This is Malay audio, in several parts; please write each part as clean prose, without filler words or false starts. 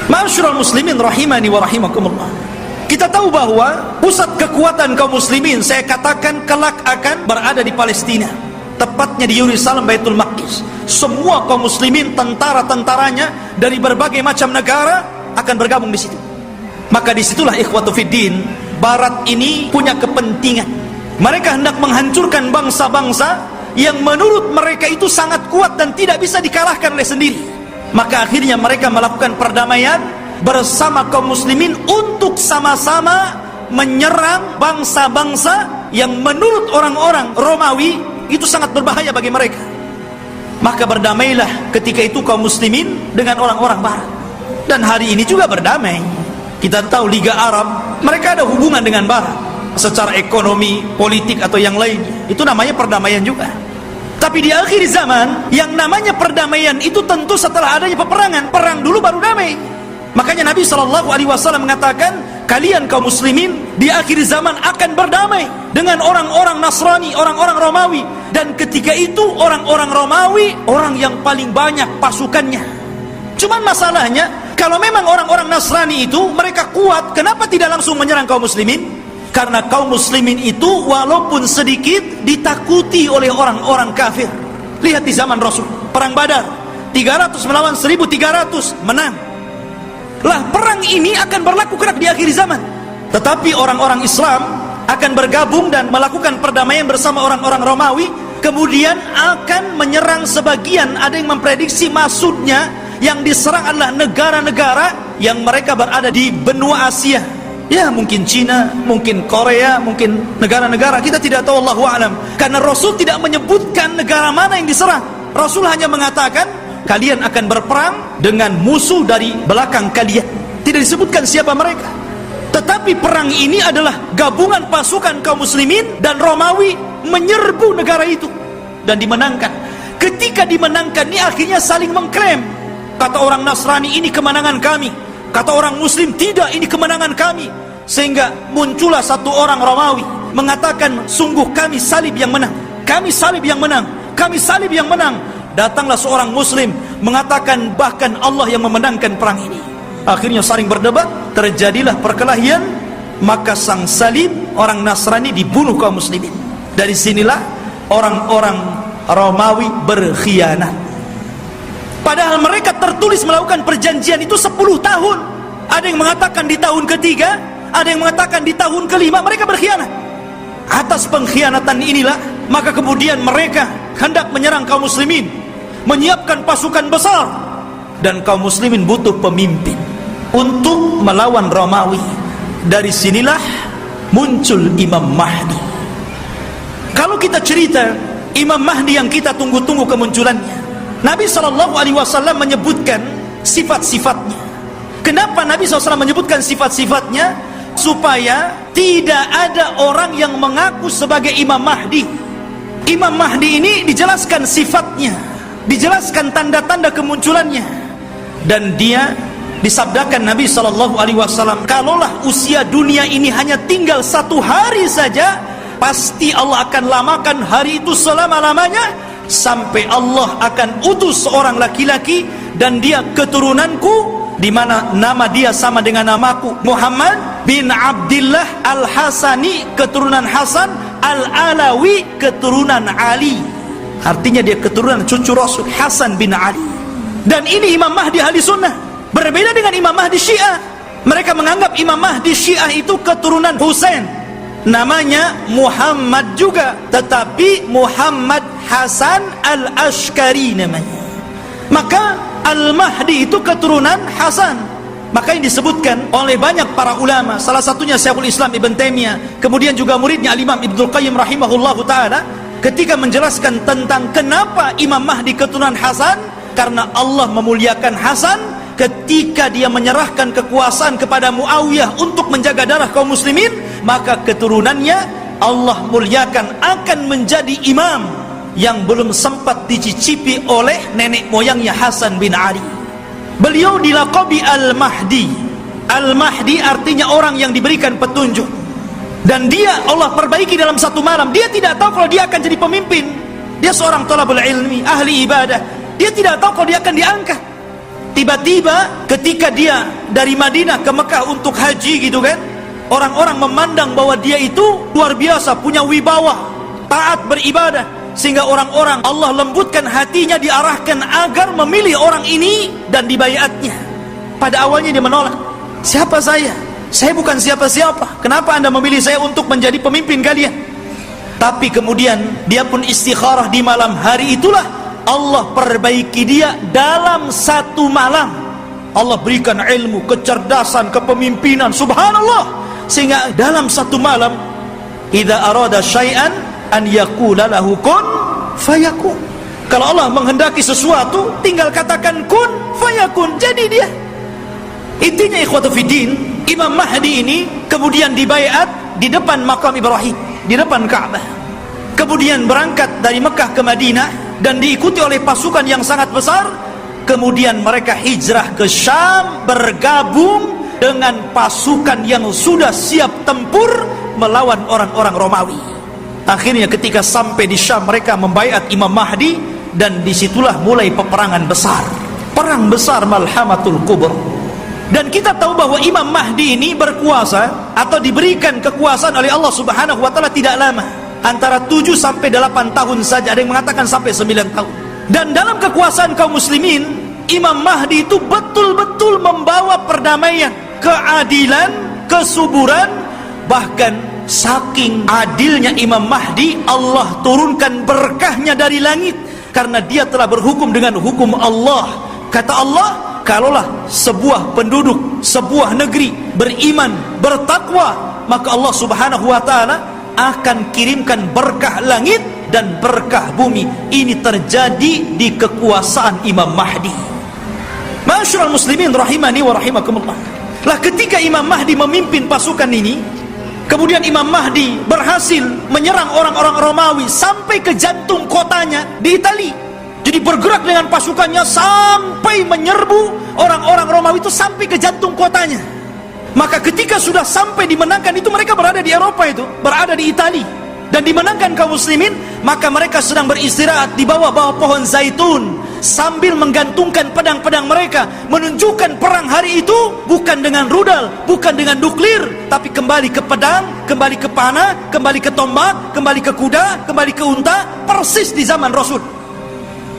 Ma'asyiral muslimin rahimani wa rahimakumullah. Kita tahu bahwa pusat kekuatan kaum muslimin, saya katakan, kelak akan berada di Palestina, tepatnya di Yerusalem, Baitul Maqdis. Semua kaum muslimin, tentara-tentaranya dari berbagai macam negara akan bergabung di situ. Maka disitulah ikhwatu fiddin, barat ini punya kepentingan. Mereka hendak menghancurkan bangsa-bangsa yang menurut mereka itu sangat kuat dan tidak bisa dikalahkan oleh sendiri. Maka akhirnya mereka melakukan perdamaian bersama kaum muslimin untuk sama-sama menyerang bangsa-bangsa yang menurut orang-orang Romawi itu sangat berbahaya bagi mereka. Maka berdamailah ketika itu kaum muslimin dengan orang-orang barat. Dan hari ini juga berdamai. Kita tahu Liga Arab, mereka ada hubungan dengan barat secara ekonomi, politik atau yang lainnya. Itu namanya perdamaian juga. Tapi di akhir zaman, yang namanya perdamaian itu tentu setelah adanya peperangan. Perang dulu baru damai. Makanya Nabi SAW mengatakan, kalian kaum muslimin di akhir zaman akan berdamai dengan orang-orang Nasrani, orang-orang Romawi. Dan ketika itu orang-orang Romawi, orang yang paling banyak pasukannya. Cuman masalahnya, kalau memang orang-orang Nasrani itu mereka kuat, kenapa tidak langsung menyerang kaum muslimin? Karena kaum muslimin itu walaupun sedikit ditakuti oleh orang-orang kafir. Lihat di zaman Rasul, perang Badar, 300 melawan 1300, menang. Lah perang ini akan berlaku kelak di akhir zaman. Tetapi orang-orang Islam akan bergabung dan melakukan perdamaian bersama orang-orang Romawi, kemudian akan menyerang sebagian. Ada yang memprediksi maksudnya yang diserang adalah negara-negara yang mereka berada di benua Asia. Ya mungkin Cina, mungkin Korea, mungkin negara-negara, kita tidak tahu, Allahu a'lam. Karena Rasul tidak menyebutkan negara mana yang diserang. Rasul hanya mengatakan kalian akan berperang dengan musuh dari belakang kalian. Tidak disebutkan siapa mereka. Tetapi perang ini adalah gabungan pasukan kaum muslimin dan Romawi menyerbu negara itu dan dimenangkan. Ketika dimenangkan ini akhirnya saling mengklaim. Kata orang Nasrani, ini kemenangan kami. Kata orang Muslim, tidak, ini kemenangan kami. Sehingga muncullah satu orang Romawi mengatakan, sungguh kami salib yang menang, kami salib yang menang, kami salib yang menang. Datanglah seorang Muslim mengatakan bahkan Allah yang memenangkan perang ini. Akhirnya saling berdebat, terjadilah perkelahian. Maka sang salib, orang Nasrani, dibunuh kaum muslimin. Dari sinilah orang-orang Romawi berkhianat. Padahal mereka tertulis melakukan perjanjian itu 10 tahun. Ada yang mengatakan di tahun ketiga, ada yang mengatakan di tahun kelima. Mereka berkhianat. Atas pengkhianatan inilah, maka kemudian mereka hendak menyerang kaum muslimin, menyiapkan pasukan besar. Dan kaum muslimin butuh pemimpin untuk melawan Romawi. Dari sinilah muncul Imam Mahdi. Kalau kita cerita Imam Mahdi yang kita tunggu-tunggu kemunculannya, Nabi SAW menyebutkan sifat-sifatnya. Kenapa Nabi SAW menyebutkan sifat-sifatnya? Supaya tidak ada orang yang mengaku sebagai Imam Mahdi. Imam Mahdi ini dijelaskan sifatnya, dijelaskan tanda-tanda kemunculannya. Dan dia disabdakan Nabi SAW, kalaulah usia dunia ini hanya tinggal 1 hari saja, pasti Allah akan lamakan hari itu selama-lamanya, sampai Allah akan utus seorang laki-laki dan dia keturunanku, di mana nama dia sama dengan namaku, Muhammad bin Abdullah Al-Hasani, keturunan Hasan, Al-Alawi, keturunan Ali. Artinya dia keturunan cucu Rasul, Hasan bin Ali. Dan ini Imam Mahdi ahli sunnah. Berbeda dengan Imam Mahdi Syiah. Mereka menganggap Imam Mahdi Syiah itu keturunan Husain, namanya Muhammad juga, tetapi Muhammad Hasan Al-Ashkari namanya. Maka Al-Mahdi itu keturunan Hasan. Maka yang disebutkan oleh banyak para ulama, salah satunya Syekhul Islam Ibn Taimiyah, kemudian juga muridnya Al-Imam Ibnul Qayyim rahimahullahu ta'ala, ketika menjelaskan tentang kenapa Imam Mahdi keturunan Hasan, karena Allah memuliakan Hasan ketika dia menyerahkan kekuasaan kepada Muawiyah untuk menjaga darah kaum muslimin, maka keturunannya Allah muliakan akan menjadi imam yang belum sempat dicicipi oleh nenek moyangnya Hasan bin Ali. Beliau dilaqabi Al-Mahdi. Al-Mahdi artinya orang yang diberikan petunjuk. Dan dia Allah perbaiki dalam satu malam. Dia tidak tahu kalau dia akan jadi pemimpin. Dia seorang thalabul ilmi, ahli ibadah. Dia tidak tahu kalau dia akan diangkat. Tiba-tiba ketika dia dari Madinah ke Mekah untuk haji gitu kan, orang-orang memandang bahwa dia itu luar biasa, punya wibawa, taat beribadah, sehingga orang-orang Allah lembutkan hatinya, diarahkan agar memilih orang ini dan dibayatnya. Pada awalnya dia menolak. Siapa saya? Saya bukan siapa-siapa. Kenapa Anda memilih saya untuk menjadi pemimpin kalian? Tapi kemudian dia pun istikharah di malam hari itulah Allah perbaiki dia dalam satu malam. Allah berikan ilmu, kecerdasan, kepemimpinan, subhanallah, sehingga dalam satu malam idza arada syai'an an yaqula lahu kun fayakun. Kalau Allah menghendaki sesuatu, tinggal katakan kun fayakun, jadi dia. Intinya ikhwatu fiddin, Imam Mahdi ini kemudian dibaiat di depan makam Ibrahim, di depan Ka'bah. Kemudian berangkat dari Mekah ke Madinah dan diikuti oleh pasukan yang sangat besar. Kemudian mereka hijrah ke Syam, bergabung dengan pasukan yang sudah siap tempur melawan orang-orang Romawi. Akhirnya ketika sampai di Syam, mereka membaiat Imam Mahdi, dan disitulah mulai peperangan besar, perang besar Malhamatul Kubra. Dan kita tahu bahwa Imam Mahdi ini berkuasa atau diberikan kekuasaan oleh Allah Subhanahu wa taala tidak lama, antara 7 sampai 8 tahun saja, ada yang mengatakan sampai 9 tahun. Dan dalam kekuasaan kaum muslimin, Imam Mahdi itu betul-betul membawa perdamaian, keadilan, kesuburan. Bahkan saking adilnya Imam Mahdi, Allah turunkan berkahnya dari langit, karena dia telah berhukum dengan hukum Allah. Kata Allah, kalaulah sebuah penduduk, sebuah negeri beriman, bertakwa, maka Allah Subhanahu wa taala akan kirimkan berkah langit dan berkah bumi. Ini terjadi di kekuasaan Imam Mahdi. Ma'asyiral muslimin rahimani wa rahimakumullah. Lah ketika Imam Mahdi memimpin pasukan ini, kemudian Imam Mahdi berhasil menyerang orang-orang Romawi sampai ke jantung kotanya di Italia. Jadi bergerak dengan pasukannya sampai menyerbu orang-orang Romawi itu sampai ke jantung kotanya. Maka ketika sudah sampai dimenangkan itu, mereka berada di Eropa, itu berada di Italia, dan dimenangkan kaum muslimin, maka mereka sedang beristirahat di bawah pohon zaitun sambil menggantungkan pedang-pedang mereka, menunjukkan perang hari itu bukan dengan rudal, bukan dengan nuklir, tapi kembali ke pedang, kembali ke panah, kembali ke tombak, kembali ke kuda, kembali ke unta, persis di zaman Rasul.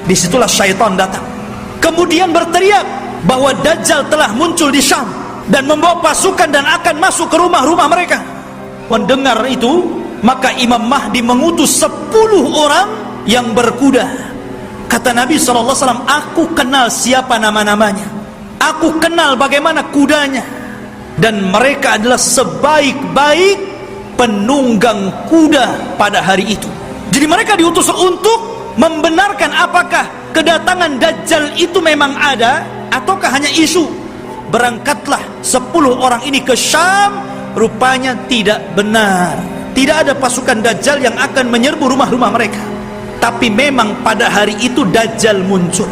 Disitulah syaitan datang, kemudian berteriak bahwa Dajjal telah muncul di Syam dan membawa pasukan dan akan masuk ke rumah-rumah mereka. Mendengar itu, maka Imam Mahdi mengutus 10 orang yang berkuda. Kata Nabi SAW, aku kenal siapa nama-namanya, aku kenal bagaimana kudanya, dan mereka adalah sebaik-baik penunggang kuda pada hari itu. Jadi mereka diutus untuk membenarkan apakah kedatangan Dajjal itu memang ada ataukah hanya isu. Berangkatlah 10 orang ini ke Syam. Rupanya tidak benar, tidak ada pasukan Dajjal yang akan menyerbu rumah-rumah mereka. Tapi memang pada hari itu Dajjal muncul.